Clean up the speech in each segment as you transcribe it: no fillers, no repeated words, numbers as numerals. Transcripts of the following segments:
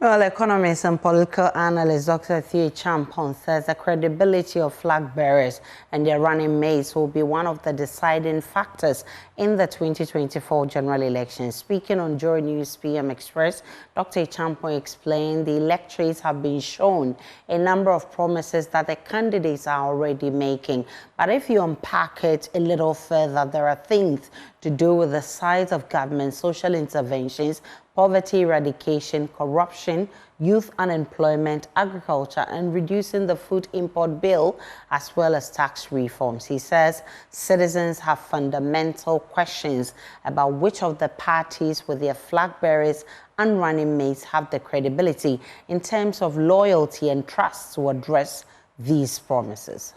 Well, economist and political analyst Dr. Acheampong says the credibility of flag bearers and their running mates will be one of the deciding factors in the 2024 general election. Speaking on Joy News PM Express, Dr. Acheampong explained the electorates have been shown a number of promises that the candidates are already making. But if you unpack it a little further, there are things to do with the size of government, social interventions, poverty eradication, corruption, youth unemployment, agriculture, and reducing the food import bill, as well as tax reforms. He says citizens have fundamental questions about which of the parties with their flag bearers and running mates have the credibility in terms of loyalty and trust to address these promises.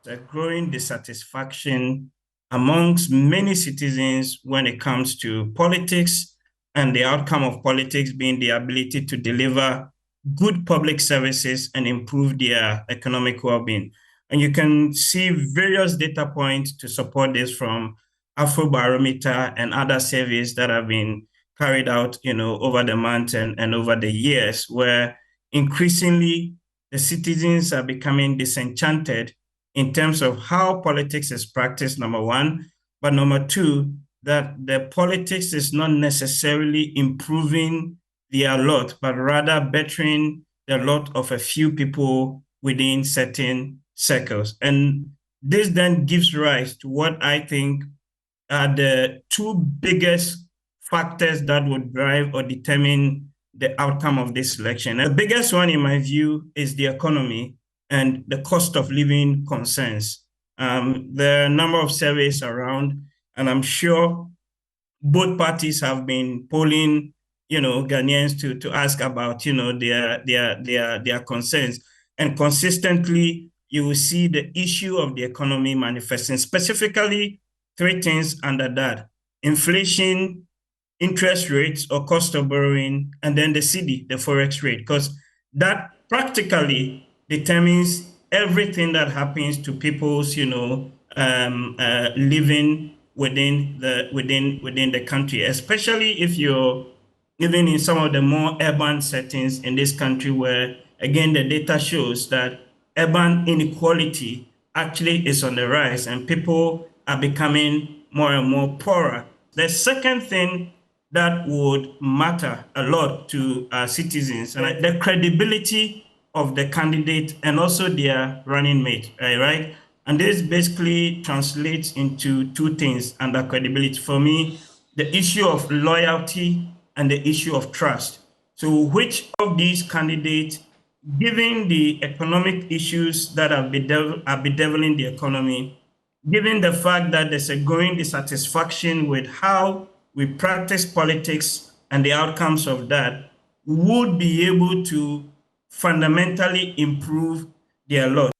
A growing dissatisfaction amongst many citizens when it comes to politics, and the outcome of politics being the ability to deliver good public services and improve their economic well-being. And you can see various data points to support this from Afrobarometer and other surveys that have been carried out, over the months and over the years, where increasingly the citizens are becoming disenchanted in terms of how politics is practiced, number one, but number two, that the politics is not necessarily improving their lot, but rather bettering the lot of a few people within certain circles. And this then gives rise to what I think are the two biggest factors that would drive or determine the outcome of this election. And the biggest one, in my view, is the economy and the cost of living concerns. There are a number of surveys around, and I'm sure both parties have been polling, Ghanaians to ask about, their concerns. And consistently, you will see the issue of the economy manifesting, specifically three things under that: inflation, interest rates or cost of borrowing, and then the cedi, the forex rate, because that practically determines everything that happens to people's, living within the country, especially if you're living in some of the more urban settings in this country, where again the data shows that urban inequality actually is on the rise and people are becoming more and more poorer. The second thing that would matter a lot to citizens, and the credibility of the candidate and also their running mate, right? And this basically translates into two things under credibility. For me, the issue of loyalty and the issue of trust. So which of these candidates, given the economic issues that are bedeviling the economy, given the fact that there's a growing dissatisfaction with how we practice politics and the outcomes of that, would be able to fundamentally improve their lot?